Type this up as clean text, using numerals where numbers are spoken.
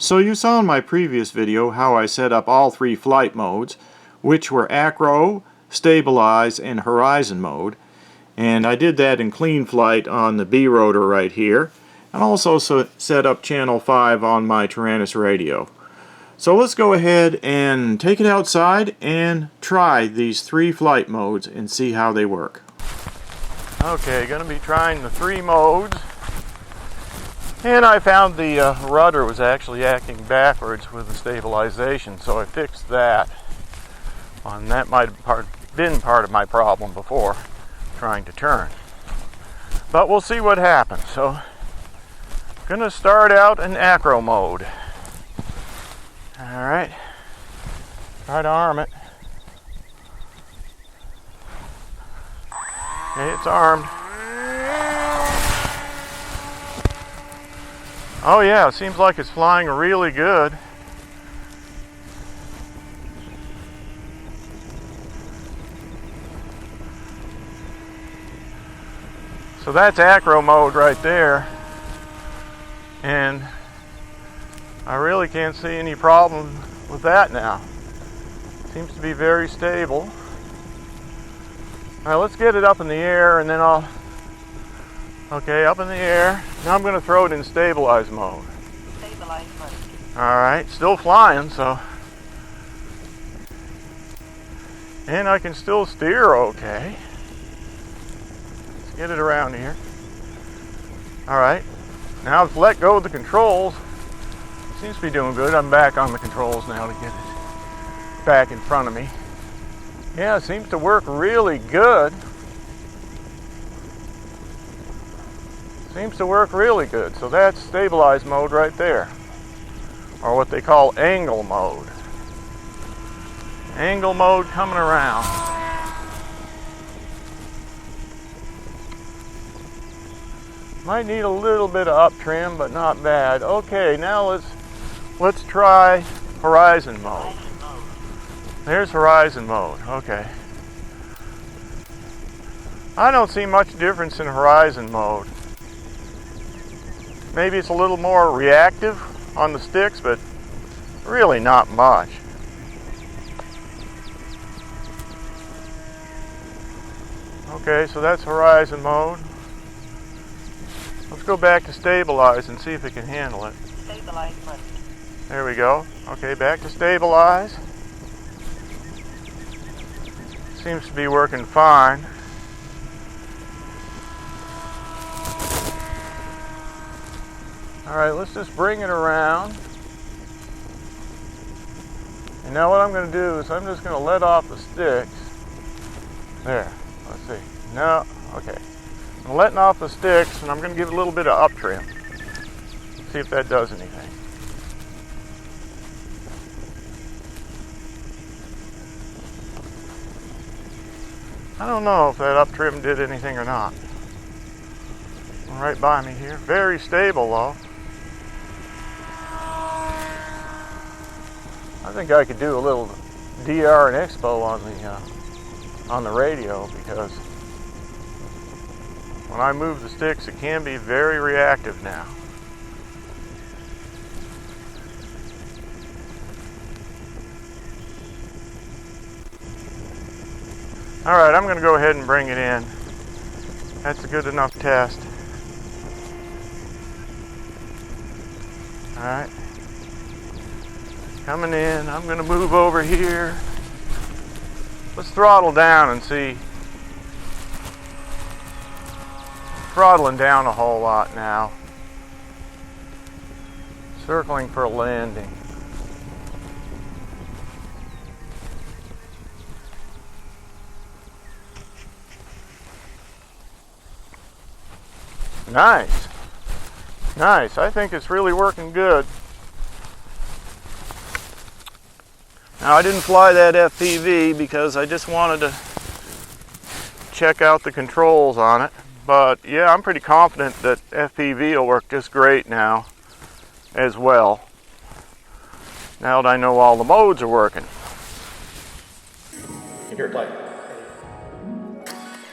So you saw in my previous video how I set up all three flight modes, which were acro, stabilize, and horizon mode. And I did that in Cleanflight on the BeeRotor right here, and also set up channel 5 on my Taranis radio. So let's go ahead and take it outside and try these three flight modes and see how they work. Okay, going to be trying the three modes. And I found the rudder was actually acting backwards with the stabilization, so I fixed that. And that might have been part of my problem before trying to turn. But we'll see what happens. So I'm going to start out in acro mode. Alright, try to arm it. Okay, it's armed. Oh yeah, it seems like it's flying really good. So that's acro mode right there. And I really can't see any problem with that now. Seems to be very stable. Alright, let's get it up in the air and then I'll... Okay, up in the air. Now I'm going to throw it in stabilize mode. Stabilize mode. Alright, still flying, so... And I can still steer okay. Let's get it around here. Alright, now let's let go of the controls. Seems to be doing good. I'm back on the controls now to get it back in front of me. Yeah, it seems to work really good. Seems to work really good. So that's stabilize mode right there. Or what they call angle mode. Angle mode coming around. Might need a little bit of up trim, but not bad. Okay, now let's try horizon mode. There's horizon mode. Okay. I don't see much difference in horizon mode. Maybe it's a little more reactive on the sticks, but really not much. Okay, so that's horizon mode. Let's go back to stabilize and see if it can handle it. Stabilize mode. There we go. Okay, back to stabilize. Seems to be working fine. Alright, let's just bring it around. And now what I'm going to do is I'm just going to let off the sticks. There, let's see. No, okay. I'm letting off the sticks and I'm going to give it a little bit of up trim. See if that does anything. I don't know if that up trim did anything or not. Right by me here. Very stable though. I think I could do a little DR and expo on the radio, because when I move the sticks it can be very reactive now. Alright, I'm going to go ahead and bring it in. That's a good enough test. Alright. Coming in. I'm going to move over here. Let's throttle down and see. Throttling down a whole lot now. Circling for a landing. Nice. Nice. I think it's really working good. Now I didn't fly that FPV because I just wanted to check out the controls on it. But yeah, I'm pretty confident that FPV will work just great now as well. Now that I know all the modes are working. Here, play.